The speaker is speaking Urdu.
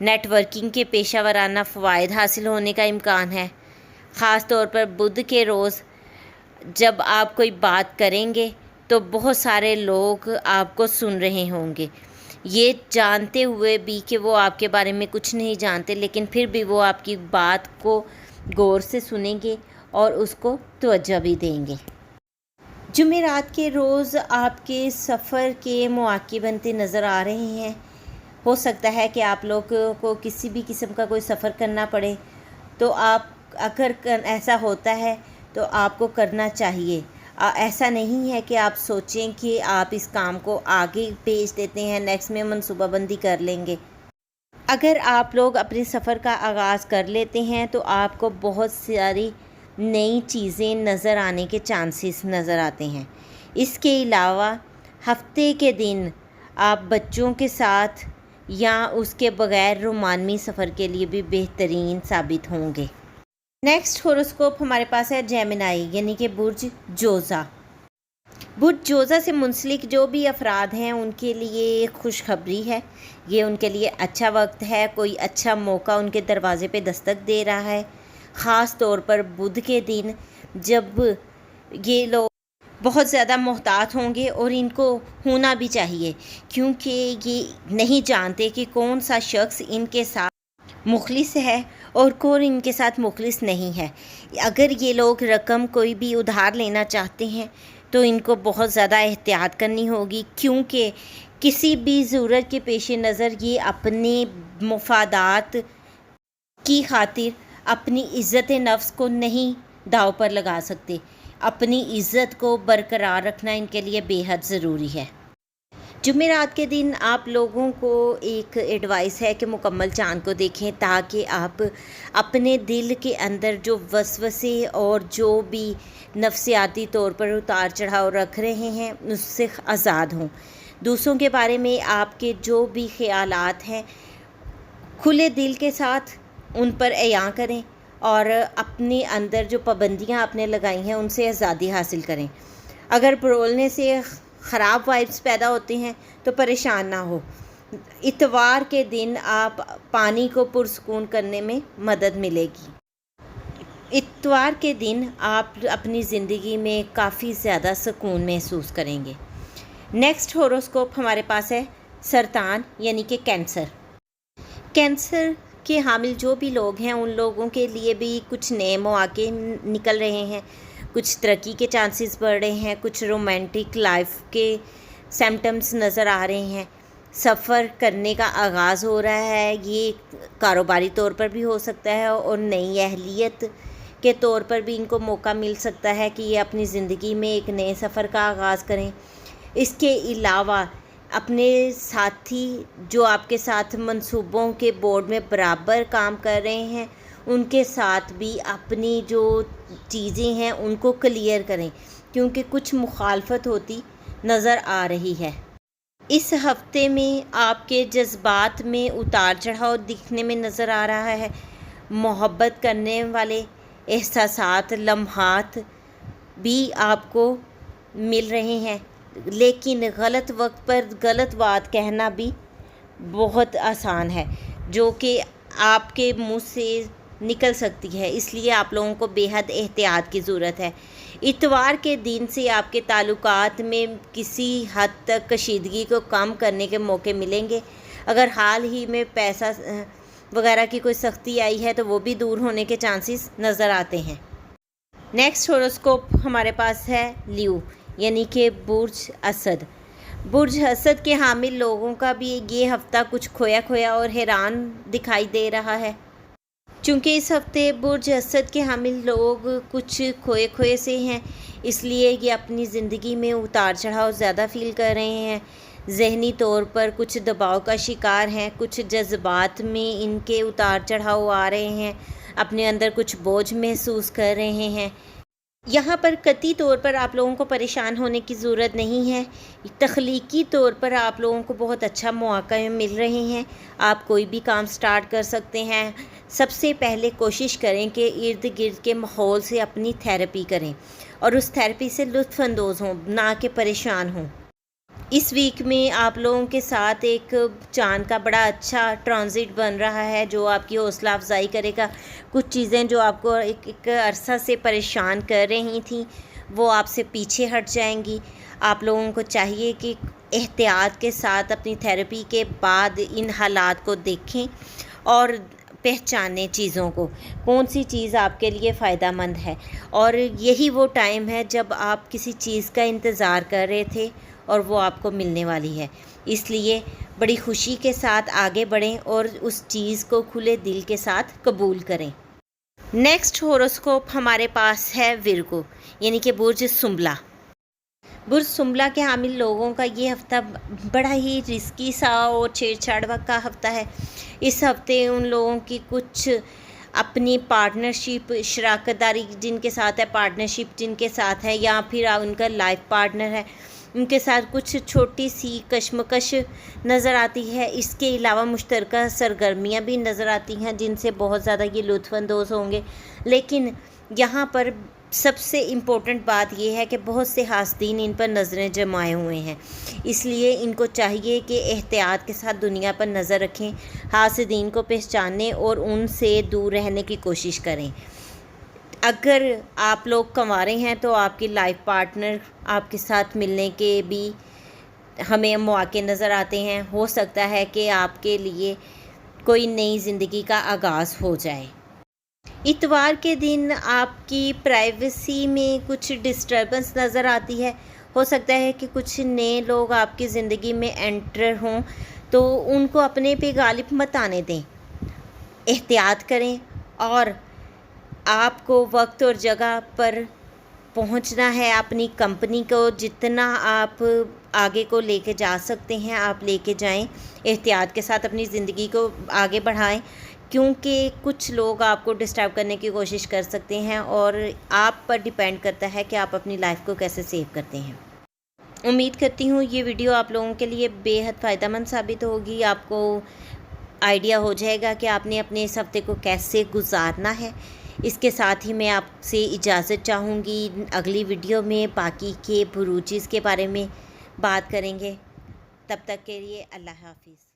نیٹ ورکنگ کے پیشہ ورانہ فوائد حاصل ہونے کا امکان ہے۔ خاص طور پر بدھ کے روز جب آپ کوئی بات کریں گے تو بہت سارے لوگ آپ کو سن رہے ہوں گے، یہ جانتے ہوئے بھی کہ وہ آپ کے بارے میں کچھ نہیں جانتے، لیکن پھر بھی وہ آپ کی بات کو غور سے سنیں گے اور اس کو توجہ بھی دیں گے۔ جمعرات کے روز آپ کے سفر کے مواقع بنتے نظر آ رہے ہیں۔ ہو سکتا ہے کہ آپ لوگوں کو کسی بھی قسم کا کوئی سفر کرنا پڑے، تو آپ اگر ایسا ہوتا ہے تو آپ کو کرنا چاہیے۔ ایسا نہیں ہے کہ آپ سوچیں کہ آپ اس کام کو آگے بھیج دیتے ہیں، نیکسٹ میں منصوبہ بندی کر لیں گے۔ اگر آپ لوگ اپنے سفر کا آغاز کر لیتے ہیں تو آپ کو بہت ساری نئی چیزیں نظر آنے کے چانسز نظر آتے ہیں۔ اس کے علاوہ ہفتے کے دن آپ بچوں کے ساتھ یا اس کے بغیر رومانوی سفر کے لیے بھی بہترین ثابت ہوں گے۔ نیکسٹ ہوروسکوپ ہمارے پاس ہے جیمنائی یعنی کہ برج جوزا۔ برج جوزا سے منسلک جو بھی افراد ہیں ان کے لیے خوشخبری ہے، یہ ان کے لیے اچھا وقت ہے، کوئی اچھا موقع ان کے دروازے پہ دستک دے رہا ہے۔ خاص طور پر بدھ کے دن جب یہ لوگ بہت زیادہ محتاط ہوں گے، اور ان کو ہونا بھی چاہیے، کیونکہ یہ نہیں جانتے کہ کون سا شخص ان کے ساتھ مخلص ہے اور کون ان کے ساتھ مخلص نہیں ہے۔ اگر یہ لوگ رقم کوئی بھی ادھار لینا چاہتے ہیں تو ان کو بہت زیادہ احتیاط کرنی ہوگی، کیونکہ کسی بھی ضرورت کے پیش نظر یہ اپنے مفادات کی خاطر اپنی عزت نفس کو نہیں داؤ پر لگا سکتے۔ اپنی عزت کو برقرار رکھنا ان کے لیے بے حد ضروری ہے۔ جمعرات کے دن آپ لوگوں کو ایک ایڈوائس ہے کہ مکمل چاند کو دیکھیں، تاکہ آپ اپنے دل کے اندر جو وسوسے اور جو بھی نفسیاتی طور پر اتار چڑھاؤ رکھ رہے ہیں اس سے آزاد ہوں۔ دوسروں کے بارے میں آپ کے جو بھی خیالات ہیں کھلے دل کے ساتھ ان پر عیاں کریں، اور اپنے اندر جو پابندیاں آپ نے لگائی ہیں ان سے آزادی حاصل کریں۔ اگر برولنے سے خراب وائبس پیدا ہوتے ہیں تو پریشان نہ ہو۔ اتوار کے دن آپ پانی کو پرسکون کرنے میں مدد ملے گی۔ اتوار کے دن آپ اپنی زندگی میں کافی زیادہ سکون محسوس کریں گے۔ نیکسٹ ہوروسکوپ ہمارے پاس ہے سرطان یعنی کہ کینسر۔ کینسر کے حامل جو بھی لوگ ہیں ان لوگوں کے لیے بھی کچھ نئے مواقع نکل رہے ہیں، کچھ ترقی کے چانسز بڑھ رہے ہیں، کچھ رومانٹک لائف کے سمپٹمز نظر آ رہے ہیں۔ سفر کرنے کا آغاز ہو رہا ہے، یہ کاروباری طور پر بھی ہو سکتا ہے اور نئی اہلیت کے طور پر بھی ان کو موقع مل سکتا ہے کہ یہ اپنی زندگی میں ایک نئے سفر کا آغاز کریں۔ اس کے علاوہ اپنے ساتھی جو آپ کے ساتھ منصوبوں کے بورڈ میں برابر کام کر رہے ہیں ان کے ساتھ بھی اپنی جو چیزیں ہیں ان کو کلیئر کریں، کیونکہ کچھ مخالفت ہوتی نظر آ رہی ہے۔ اس ہفتے میں آپ کے جذبات میں اتار چڑھاؤ دکھنے میں نظر آ رہا ہے۔ محبت کرنے والے احساسات لمحات بھی آپ کو مل رہے ہیں، لیکن غلط وقت پر غلط بات کہنا بھی بہت آسان ہے جو کہ آپ کے منہ سے نکل سکتی ہے، اس لیے آپ لوگوں کو بے حد احتیاط کی ضرورت ہے۔ اتوار کے دن سے آپ کے تعلقات میں کسی حد تک کشیدگی کو کم کرنے کے موقع ملیں گے۔ اگر حال ہی میں پیسہ وغیرہ کی کوئی سختی آئی ہے تو وہ بھی دور ہونے کے چانسز نظر آتے ہیں۔ نیکسٹ ہوروسکوپ ہمارے پاس ہے لیو یعنی کہ برج اسد۔ برج اسد کے حامل لوگوں کا بھی یہ ہفتہ کچھ کھویا کھویا اور حیران دکھائی دے رہا ہے، چونکہ اس ہفتے برج اسد کے حامل لوگ کچھ کھوئے کھوئے سے ہیں، اس لیے یہ اپنی زندگی میں اتار چڑھاؤ زیادہ فیل کر رہے ہیں، ذہنی طور پر کچھ دباؤ کا شکار ہیں، کچھ جذبات میں ان کے اتار چڑھاؤ آ رہے ہیں، اپنے اندر کچھ بوجھ محسوس کر رہے ہیں۔ یہاں پر قطعی طور پر آپ لوگوں کو پریشان ہونے کی ضرورت نہیں ہے، تخلیقی طور پر آپ لوگوں کو بہت اچھا مواقع مل رہے ہیں، آپ کوئی بھی کام سٹارٹ کر سکتے ہیں۔ سب سے پہلے کوشش کریں کہ ارد گرد کے ماحول سے اپنی تھیراپی کریں اور اس تھیراپی سے لطف اندوز ہوں، نہ کہ پریشان ہوں۔ اس ویک میں آپ لوگوں کے ساتھ ایک چاند کا بڑا اچھا ٹرانزٹ بن رہا ہے جو آپ کی حوصلہ افزائی کرے گا. کچھ چیزیں جو آپ کو ایک عرصہ سے پریشان کر رہی تھیں وہ آپ سے پیچھے ہٹ جائیں گی. آپ لوگوں کو چاہیے کہ احتیاط کے ساتھ اپنی تھیراپی کے بعد ان حالات کو دیکھیں اور پہچانیں چیزوں کو، کون سی چیز آپ کے لیے فائدہ مند ہے. اور یہی وہ ٹائم ہے جب آپ کسی چیز کا انتظار کر رہے تھے اور وہ آپ کو ملنے والی ہے. اس لیے بڑی خوشی کے ساتھ آگے بڑھیں اور اس چیز کو کھلے دل کے ساتھ قبول کریں. نیکسٹ ہوروسکوپ ہمارے پاس ہے ورگو یعنی کہ برج سنبلہ. برج سنبلہ کے حامل لوگوں کا یہ ہفتہ بڑا ہی رسکی سا اور چھیڑ چھاڑ کا ہفتہ ہے. اس ہفتے ان لوگوں کی کچھ اپنی پارٹنرشپ، شراکت داری جن کے ساتھ ہے، پارٹنرشپ جن کے ساتھ ہے، یا پھر ان کا لائف پارٹنر ہے، ان کے ساتھ کچھ چھوٹی سی کشمکش نظر آتی ہے. اس کے علاوہ مشترکہ سرگرمیاں بھی نظر آتی ہیں جن سے بہت زیادہ یہ لطف اندوز ہوں گے. لیکن یہاں پر سب سے امپورٹنٹ بات یہ ہے کہ بہت سے حاسدین ان پر نظریں جمائے ہوئے ہیں. اس لیے ان کو چاہیے کہ احتیاط کے ساتھ دنیا پر نظر رکھیں، حاسدین کو پہچانیں اور ان سے دور رہنے کی کوشش کریں. اگر آپ لوگ کنوارے ہیں تو آپ کی لائف پارٹنر آپ کے ساتھ ملنے کے بھی ہمیں مواقع نظر آتے ہیں. ہو سکتا ہے کہ آپ کے لیے کوئی نئی زندگی کا آغاز ہو جائے. اتوار کے دن آپ کی پرائیویسی میں کچھ ڈسٹربنس نظر آتی ہے. ہو سکتا ہے کہ کچھ نئے لوگ آپ کی زندگی میں انٹر ہوں تو ان کو اپنے پہ غالب مت آنے دیں. احتیاط کریں اور آپ کو وقت اور جگہ پر پہنچنا ہے. اپنی کمپنی کو جتنا آپ آگے کو لے کے جا سکتے ہیں آپ لے کے جائیں. احتیاط کے ساتھ اپنی زندگی کو آگے بڑھائیں کیونکہ کچھ لوگ آپ کو ڈسٹرب کرنے کی کوشش کر سکتے ہیں اور آپ پر ڈیپینڈ کرتا ہے کہ آپ اپنی لائف کو کیسے سیو کرتے ہیں. امید کرتی ہوں یہ ویڈیو آپ لوگوں کے لیے بے حد فائدہ مند ثابت ہوگی. آپ کو آئیڈیا ہو جائے گا کہ آپ نے اپنے اس ہفتے کو کیسے گزارنا ہے. اس کے ساتھ ہی میں آپ سے اجازت چاہوں گی. اگلی ویڈیو میں باقی کے بروجز کے بارے میں بات کریں گے. تب تک کے لیے اللہ حافظ.